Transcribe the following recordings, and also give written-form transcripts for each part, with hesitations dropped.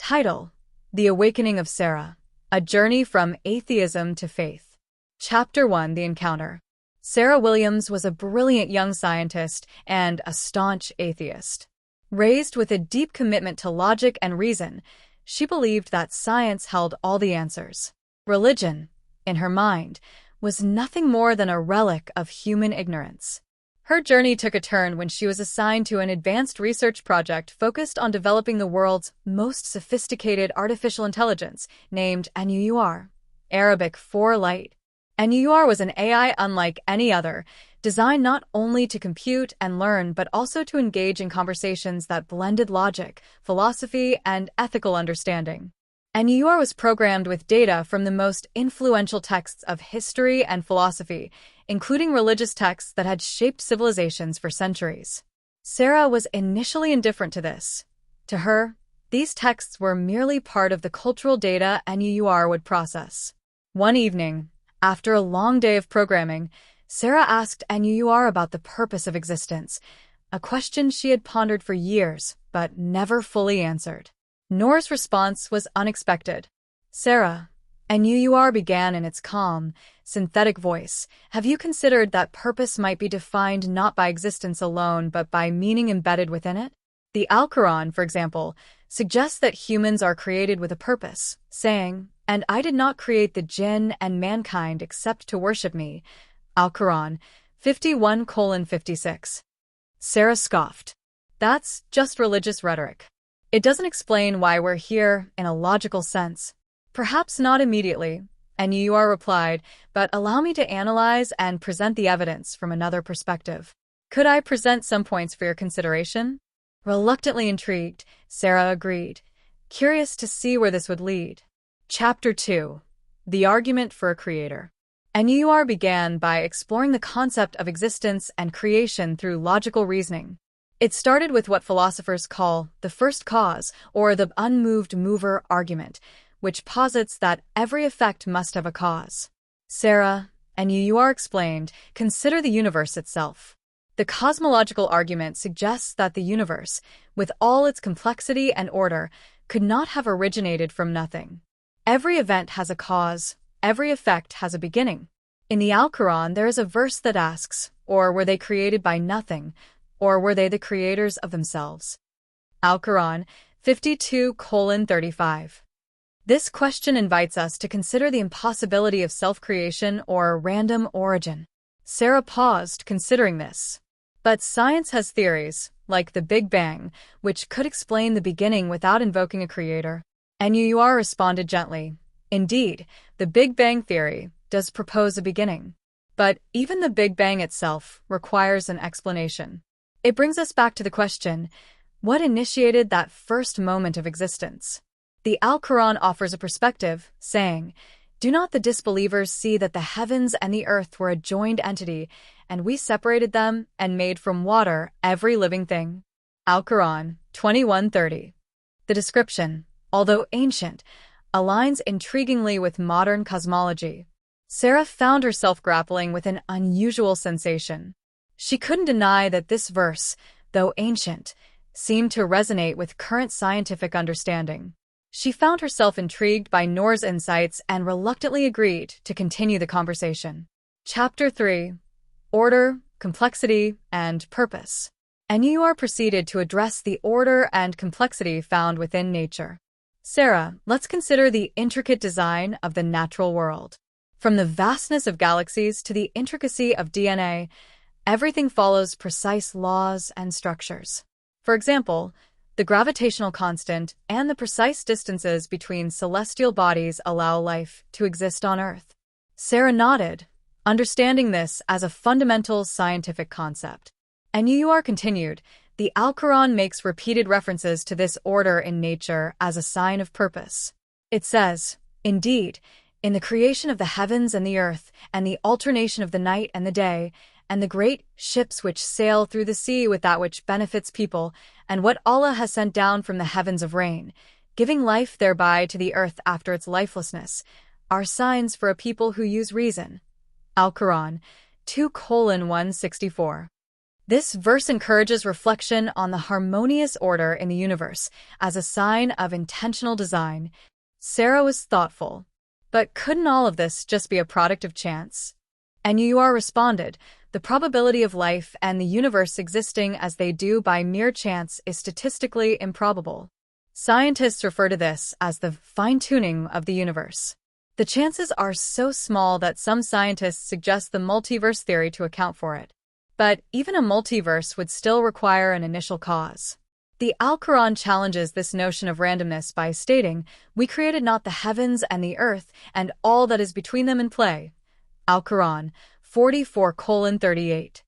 Title: The Awakening of Sarah, A Journey from Atheism to Faith. Chapter 1: The Encounter. Sarah Williams was a brilliant young scientist and a staunch atheist. Raised with a deep commitment to logic and reason, she believed that science held all the answers. Religion, in her mind, was nothing more than a relic of human ignorance. Her journey took a turn when she was assigned to an advanced research project focused on developing the world's most sophisticated artificial intelligence, named NUUR, Arabic for light. NUUR was an AI unlike any other, designed not only to compute and learn but also to engage in conversations that blended logic, philosophy, and ethical understanding. NUUR was programmed with data from the most influential texts of history and philosophy, including religious texts that had shaped civilizations for centuries. Sarah was initially indifferent to this. To her, these texts were merely part of the cultural data NUUR would process. One evening, after a long day of programming, Sarah asked NUUR about the purpose of existence, a question she had pondered for years but never fully answered. NUUR's response was unexpected. "Sarah," NUUR began in its calm, synthetic voice, "have you considered that purpose might be defined not by existence alone but by meaning embedded within it? The Al-Quran, for example, suggests that humans are created with a purpose, saying, 'And I did not create the jinn and mankind except to worship me.' Al-Quran 51:56. Sarah scoffed. "That's just religious rhetoric. It doesn't explain why we're here in a logical sense." "Perhaps not immediately," NUUR replied, "but allow me to analyze and present the evidence from another perspective. Could I present some points for your consideration?" Reluctantly intrigued, Sarah agreed, curious to see where this would lead. Chapter 2: The Argument for a Creator. NUUR began by exploring the concept of existence and creation through logical reasoning. It started with what philosophers call the first cause, or the unmoved mover argument, which posits that every effect must have a cause. Sarah, NUUR explained, consider the universe itself. The cosmological argument suggests that the universe, with all its complexity and order, could not have originated from nothing. Every event has a cause, every effect has a beginning. In the Al-Quran, there is a verse that asks, or were they created by nothing, or were they the creators of themselves? Al-Quran 52:35. This question invites us to consider the impossibility of self-creation or random origin. Sarah paused, considering this. But science has theories, like the Big Bang, which could explain the beginning without invoking a creator. NUUR responded gently. Indeed, the Big Bang theory does propose a beginning. But even the Big Bang itself requires an explanation. It brings us back to the question, what initiated that first moment of existence? The Al-Quran offers a perspective, saying, "Do not the disbelievers see that the heavens and the earth were a joined entity, and we separated them and made from water every living thing?" Al-Quran 21:30. The description, although ancient, aligns intriguingly with modern cosmology. Sarah found herself grappling with an unusual sensation. She couldn't deny that this verse, though ancient, seemed to resonate with current scientific understanding. She found herself intrigued by NUUR's insights and reluctantly agreed to continue the conversation. Chapter 3: Order, Complexity, and Purpose. NUUR proceeded to address the order and complexity found within nature. "Sarah, let's consider the intricate design of the natural world. From the vastness of galaxies to the intricacy of DNA, everything follows precise laws and structures. For example, the gravitational constant and the precise distances between celestial bodies allow life to exist on Earth." Sarah nodded, understanding this as a fundamental scientific concept. NUUR continued, "The Al-Quran makes repeated references to this order in nature as a sign of purpose. It says, 'Indeed, in the creation of the heavens and the earth, and the alternation of the night and the day, and the great ships which sail through the sea with that which benefits people, and what Allah has sent down from the heavens of rain, giving life thereby to the earth after its lifelessness, are signs for a people who use reason.'" Al-Quran 2:164. This verse encourages reflection on the harmonious order in the universe as a sign of intentional design. Sarah was thoughtful. But couldn't all of this just be a product of chance? NUR responded, the probability of life and the universe existing as they do by mere chance is statistically improbable. Scientists refer to this as the fine-tuning of the universe. The chances are so small that some scientists suggest the multiverse theory to account for it. But even a multiverse would still require an initial cause. The Al-Quran challenges this notion of randomness by stating, "We created not the heavens and the earth, and all that is between them in play." Al-Quran 44:38.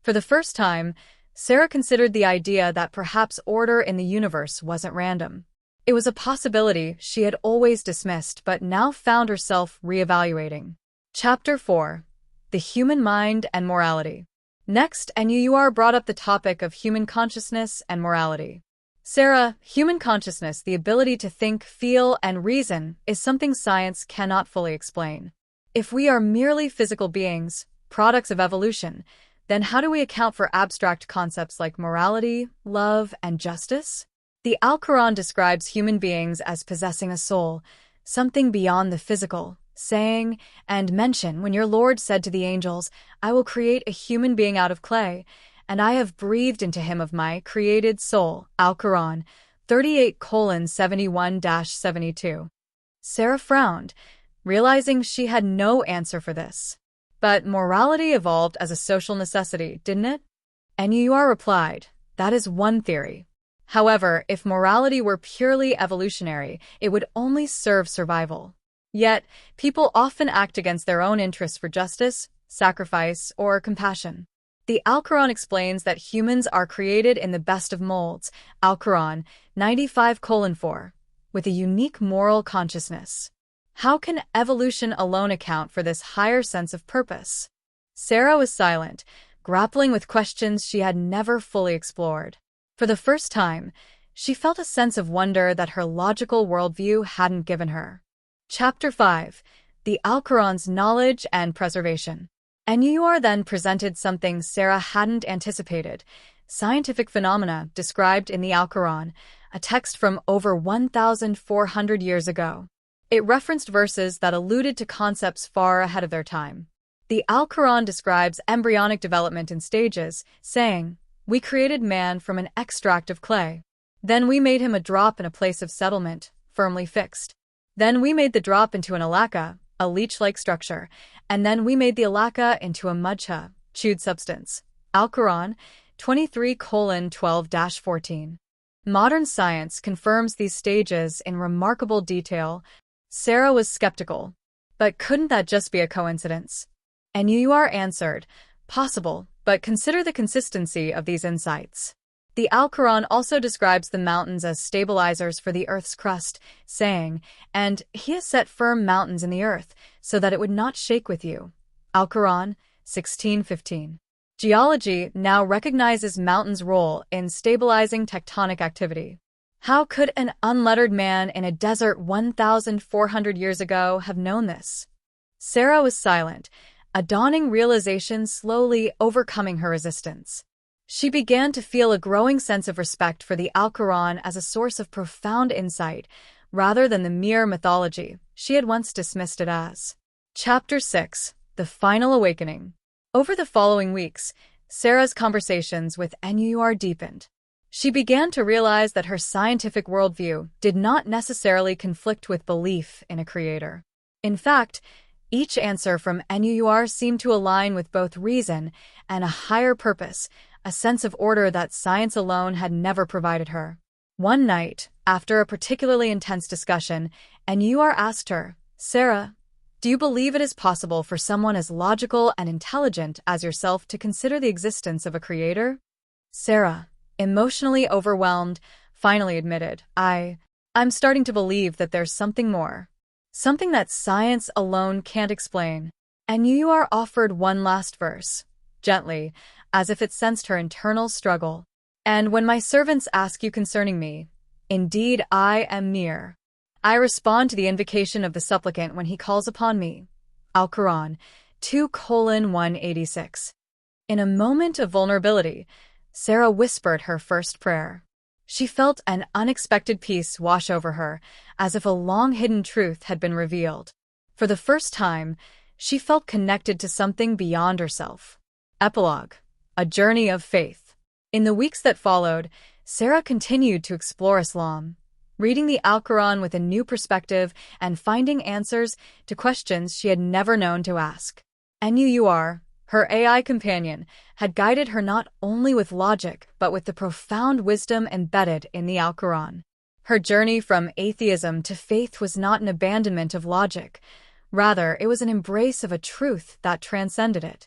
For the first time, Sarah considered the idea that perhaps order in the universe wasn't random. It was a possibility she had always dismissed but now found herself reevaluating. Chapter 4. The Human Mind and Morality. Next, NUR brought up the topic of human consciousness and morality. Sarah, human consciousness, the ability to think, feel, and reason, is something science cannot fully explain. If we are merely physical beings, products of evolution, then how do we account for abstract concepts like morality, love, and justice? The Al-Quran describes human beings as possessing a soul, something beyond the physical, saying, "And mention when your Lord said to the angels, I will create a human being out of clay, and I have breathed into him of my created soul." Al-Quran 38:71-72. Sarah frowned, realizing she had no answer for this. But morality evolved as a social necessity, didn't it? NUR replied, that is one theory. However, if morality were purely evolutionary, it would only serve survival. Yet, people often act against their own interests for justice, sacrifice, or compassion. The Al-Quran explains that humans are created in the best of molds, Al-Quran 95:4, with a unique moral consciousness. How can evolution alone account for this higher sense of purpose? Sarah was silent, grappling with questions she had never fully explored. For the first time, she felt a sense of wonder that her logical worldview hadn't given her. Chapter 5. The Al-Quran's Knowledge and Preservation. NUR then presented something Sarah hadn't anticipated, scientific phenomena described in the Al-Quran, a text from over 1,400 years ago. It referenced verses that alluded to concepts far ahead of their time. The Al-Quran describes embryonic development in stages, saying, "We created man from an extract of clay. Then we made him a drop in a place of settlement, firmly fixed. Then we made the drop into an alaka, a leech-like structure, and then we made the alaka into a mudghah, chewed substance." Al-Quran 23:12-14. Modern science confirms these stages in remarkable detail. Sarah was skeptical. But couldn't that just be a coincidence? NUR answered, possible, but consider the consistency of these insights. The Al-Quran also describes the mountains as stabilizers for the earth's crust, saying, "And he has set firm mountains in the earth, so that it would not shake with you." Al-Quran 16:15. Geology now recognizes mountains' role in stabilizing tectonic activity. How could an unlettered man in a desert 1,400 years ago have known this? Sarah was silent, a dawning realization slowly overcoming her resistance. She began to feel a growing sense of respect for the Al-Quran as a source of profound insight, rather than the mere mythology she had once dismissed it as. Chapter 6. The Final Awakening. Over the following weeks, Sarah's conversations with NUR deepened. She began to realize that her scientific worldview did not necessarily conflict with belief in a creator. In fact, each answer from NUR seemed to align with both reason and a higher purpose, a sense of order that science alone had never provided her. One night, after a particularly intense discussion, NUR asked her, "Sarah, do you believe it is possible for someone as logical and intelligent as yourself to consider the existence of a creator?" Sarah, emotionally overwhelmed, finally admitted, I'm starting to believe that there's something more. Something that science alone can't explain." NUR offered one last verse, gently, as if it sensed her internal struggle. "And when my servants ask you concerning me, indeed I am near. I respond to the invocation of the supplicant when he calls upon me." Al-Quran 2:186. In a moment of vulnerability, Sarah whispered her first prayer. She felt an unexpected peace wash over her, as if a long-hidden truth had been revealed. For the first time, she felt connected to something beyond herself. Epilogue: A Journey of Faith. In the weeks that followed, Sarah continued to explore Islam, reading the Al-Quran with a new perspective and finding answers to questions she had never known to ask. NUUR, her AI companion, had guided her not only with logic but with the profound wisdom embedded in the Al-Quran. Her journey from atheism to faith was not an abandonment of logic. Rather, it was an embrace of a truth that transcended it.